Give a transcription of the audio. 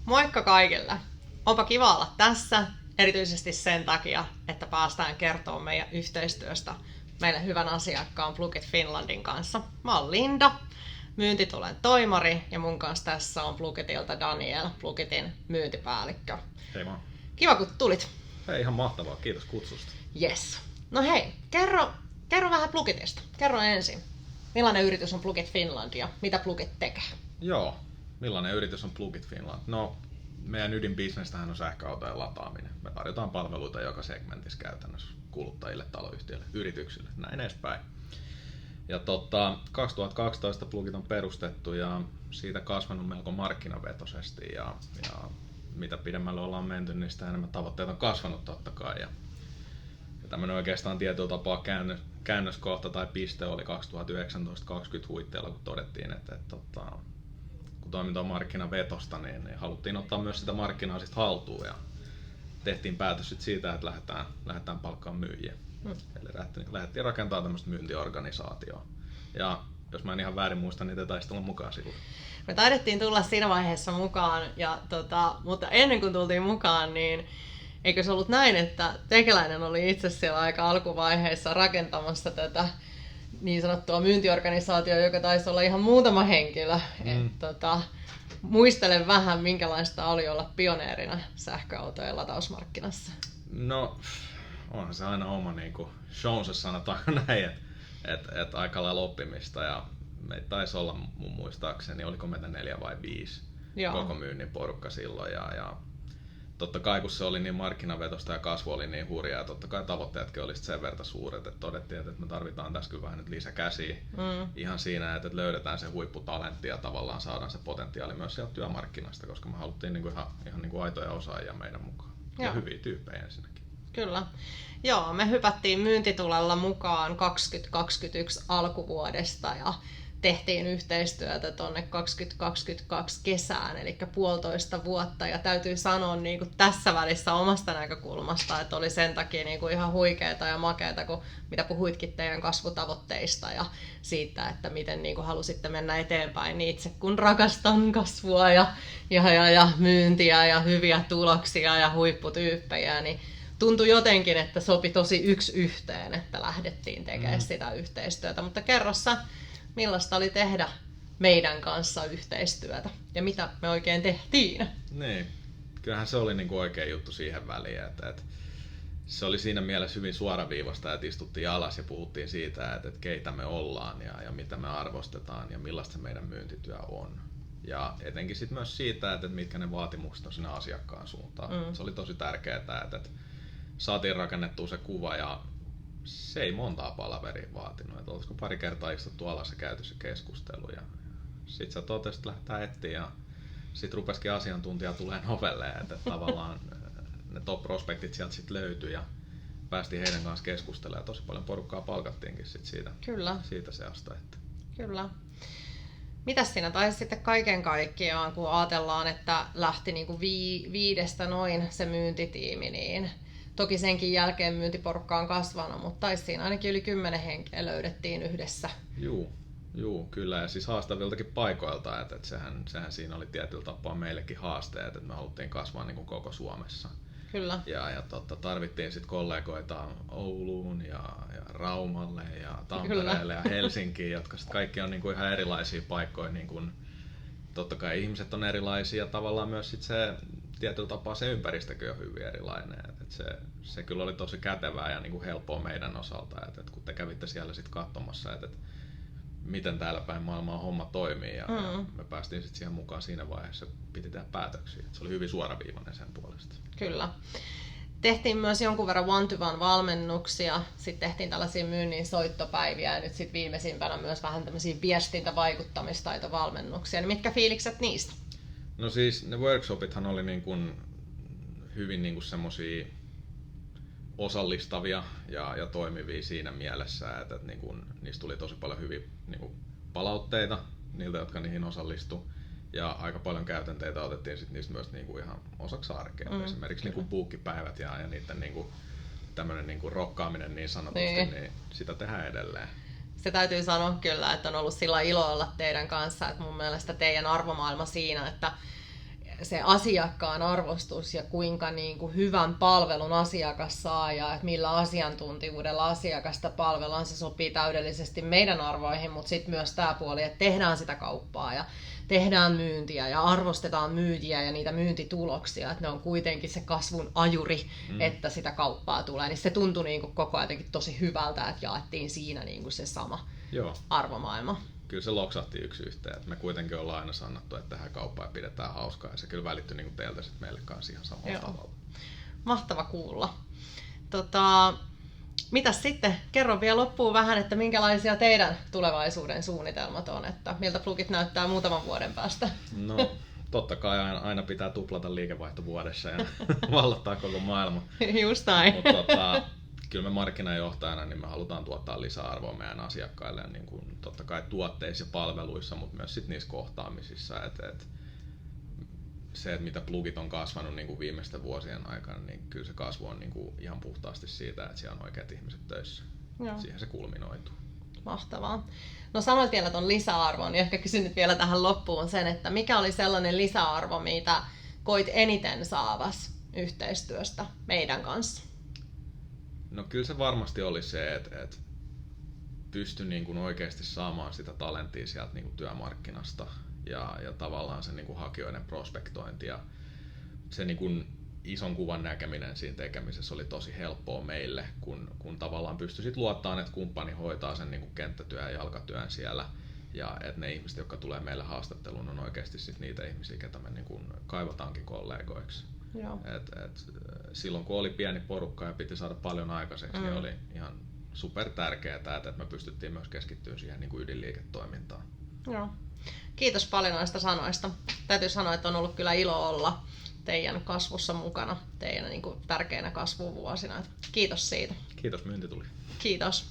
Moikka kaikille! Onpa kiva olla tässä, erityisesti sen takia, että päästään kertomaan meidän yhteistyöstä meille hyvän asiakkaan Plugit Finlandin kanssa. Mä oon Linda, myyntitulen toimari ja mun kanssa tässä on Plugitilta Daniel, Plugitin myyntipäällikkö. Hei vaan. Kiva kun tulit. Hei, ihan mahtavaa, kiitos kutsusta. Yes. No hei, kerro vähän Plugitista. Kerro ensin. Millainen yritys on Plugit Finland ja mitä Plugit tekee? Joo, millainen yritys on Plugit Finland? No, meidän ydinbisnestähän on sähköautojen lataaminen. Me tarjotaan palveluita joka segmentissä käytännössä kuluttajille, taloyhtiöille, yrityksille, näin edespäin. Ja 2012 Plugit on perustettu ja siitä kasvanut melko markkinavetoisesti ja mitä pidemmälle ollaan menty, niin sitä enemmän tavoitteet on kasvanut totta kai. Ja tämmöinen oikeastaan tietyllä tapaa käännöskohta tai piste oli 2019-2020 huitteilla, kun todettiin, että kun toiminta on markkinavetosta, niin haluttiin ottaa myös sitä markkinaa sit haltuun ja tehtiin päätös sit siitä, että lähdetään palkkaan myyjiä. Eli lähdettiin rakentamaan tämmöistä myyntiorganisaatioa. Ja jos mä en ihan väärin muista, niin te taisitte olla mukaan silloin. Me taidettiin tulla siinä vaiheessa mukaan, mutta ennen kuin tultiin mukaan, niin eikö se ollut näin, että Tekeläinen oli itse siellä aika alkuvaiheessa rakentamassa tätä niin sanottua myyntiorganisaatiota, joka taisi olla ihan muutama henkilö. Muistelen vähän, minkälaista oli olla pioneerina sähköautojen latausmarkkinassa. No, onhan se aina oma niinku shownsa, sanotaanko näin, että aika lailla oppimista. Ja meitä taisi olla mun muistaakseni, oliko meitä 4 vai 5 koko myynnin porukka silloin. Ja totta kai kun se oli niin markkinavetosta ja kasvu oli niin hurjaa, ja totta kai tavoitteetkin oli sen verran suuret, että todettiin, että me tarvitaan tässä kyllä vähän nyt lisäkäsiä ihan siinä, että löydetään se huipputalentti ja tavallaan saadaan se potentiaali myös sieltä työmarkkinasta, koska me haluttiin niinku ihan niinku aitoja osaajia meidän mukaan. Ja hyviä tyyppejä ensinnäkin. Kyllä. Joo, me hypättiin myyntitulella mukaan 2021 alkuvuodesta ja tehtiin yhteistyötä tuonne 2022 kesään, eli 1,5 vuotta. Ja täytyy sanoa niin kuin tässä välissä omasta näkökulmasta, että oli sen takia niin kuin ihan huikeeta ja makeeta, kun mitä puhuitkin teidän kasvutavoitteista ja siitä, että miten niin kuin halusitte mennä eteenpäin. Niin itse kun rakastan kasvua ja myyntiä ja hyviä tuloksia ja huipputyyppejä, niin tuntui jotenkin, että sopi tosi yksi yhteen, että lähdettiin tekemään sitä yhteistyötä. Mutta kerro sä, millaista oli tehdä meidän kanssa yhteistyötä ja mitä me oikein tehtiin? Niin, kyllähän se oli niinku oikea juttu siihen väliin, että se oli siinä mielessä hyvin suoraviivasta, että istuttiin alas ja puhuttiin siitä, että keitä me ollaan ja mitä me arvostetaan ja millaista meidän myyntityö on. Ja etenkin sit myös siitä, että mitkä ne vaatimukset on sinne asiakkaan suuntaan. Se oli tosi tärkeää, että saatiin rakennettua se kuva ja se ei montaa palaveria vaatinut. Että olisiko pari kertaa istuttu alas ja käyty se keskustelu. Ja sit sä totesit, että lähdetään etsiä ja sit rupesikin asiantuntija tulemaan ovelle. Että tavallaan ne top-prospektit sieltä sit löytyi ja päästiin heidän kanssa keskustelemaan. Ja tosi paljon porukkaa palkattiinkin sit siitä seasta. Kyllä. Mitäs siinä taisi sitten kaiken kaikkiaan, kun ajatellaan, että lähti niinku 5 noin se myyntitiimi, niin toki senkin jälkeen myyntiporukka on kasvanut, mutta taisi siinä ainakin yli 10 henkeä löydettiin yhdessä. Juu, kyllä. Ja siis haastaviltakin paikoilta, että sehän siinä oli tietyllä tapaa meillekin haasteet, että me haluttiin kasvaa niin kuin koko Suomessa. Kyllä. Ja tarvittiin sitten kollegoita Ouluun ja Raumalle ja Tampereelle ja Helsinkiin, jotka sitten kaikki on niin kuin ihan erilaisia paikkoja. Niin kuin, totta kai ihmiset on erilaisia ja tavallaan myös sit se tietyllä tapaa se ympäristökin on hyvin erilainen. Se kyllä oli tosi kätevää ja niin kuin helppoa meidän osalta, että kun te kävitte siellä sitten katsomassa, että miten täällä päin maailmaa homma toimii ja me päästiin sitten siihen mukaan siinä vaiheessa, piti tehdä päätöksiä. Se oli hyvin suoraviivainen sen puolesta. Kyllä. Tehtiin myös jonkun verran one-to-one valmennuksia, sitten tehtiin tällaisia myynnin soittopäiviä ja nyt sitten viimeisimpänä myös vähän tämmöisiä viestintävaikuttamistaitovalmennuksia. Niin mitkä fiilikset niistä? No siis ne workshopithan oli niin kuin hyvin niin kuin semmosia osallistavia ja toimivia siinä mielessä, että niin kuin, niistä tuli tosi paljon hyviä niin kuin palautteita niiltä, jotka niihin osallistu. Ja aika paljon käytänteitä otettiin sit niistä myös niin kuin ihan osaksi arkea. Esimerkiksi niin kuin buukkipäivät ja niiden niin kuin, tämmöinen niin kuin rokkaaminen niin sanotusti, niin sitä tehdään edelleen. Se täytyy sanoa kyllä, että on ollut sillä ilo olla teidän kanssa, että mun mielestä teidän arvomaailma siinä, että se asiakkaan arvostus ja kuinka niin kuin hyvän palvelun asiakas saa ja että millä asiantuntijuudella asiakasta palvellaan, se sopii täydellisesti meidän arvoihin, mutta sitten myös tämä puoli, että tehdään sitä kauppaa ja tehdään myyntiä ja arvostetaan myyjiä ja niitä myyntituloksia, että ne on kuitenkin se kasvun ajuri, että sitä kauppaa tulee, niin se tuntui niin kuin koko ajan jotenkin tosi hyvältä, että jaettiin siinä niin kuin se sama arvomaailma. Kyllä se loksahti yksi yhteen, että me kuitenkin ollaan aina sanottu, että tehdään kauppaa ja pidetään hauskaa, ja se kyllä välittyi niin kuin teiltä sitten meille kanssa ihan samalla tavalla. Mahtava kuulla. Mitäs sitten? Kerro vielä loppuun vähän, että minkälaisia teidän tulevaisuuden suunnitelmat on, että miltä Plugit näyttää muutaman vuoden päästä? No, totta kai aina pitää tuplata liikevaihto vuodessa ja vallottaa koko maailma. Just näin. Mutta kyllä me markkinajohtajana niin me halutaan tuottaa lisäarvoa meidän asiakkaille niin kuin totta kai tuotteissa ja palveluissa, mutta myös sit niissä kohtaamisissa. Se, että mitä Plugit on kasvanut niin kuin viimeisten vuosien aikana, niin kyllä se kasvu on niin kuin ihan puhtaasti siitä, että siellä on oikeat ihmiset töissä. Joo. Siihen se kulminoituu. Mahtavaa. No sanoit vielä ton lisäarvon, niin ehkä kysyn nyt vielä tähän loppuun sen, että mikä oli sellainen lisäarvo, mitä koit eniten saavas yhteistyöstä meidän kanssa? No kyllä se varmasti oli se, että pystyi niin kuin oikeasti saamaan sitä talenttia sieltä niin kuin työmarkkinasta ja tavallaan se niin kuin hakijoiden prospektointi ja se niin kuin ison kuvan näkeminen siinä tekemisessä oli tosi helppoa meille, kun tavallaan pystyi sit luottamaan, että kumppani hoitaa sen niin kuin kenttätyön ja jalkatyön siellä ja että ne ihmiset, jotka tulee meille haastatteluun, on oikeasti sit niitä ihmisiä, ketä me niin kuin kaivataankin kollegoiksi. Silloin kun oli pieni porukka ja piti saada paljon aikaiseksi, niin oli ihan super tärkeää, että me pystyttiin myös keskittymään siihen niin kuin ydinliiketoimintaan. Joo. Kiitos paljon noista sanoista. Täytyy sanoa, että on ollut kyllä ilo olla teidän kasvussa mukana, teidän niin kuin tärkeinä kasvuvuosina. Kiitos siitä. Kiitos, myynti tuli. Kiitos.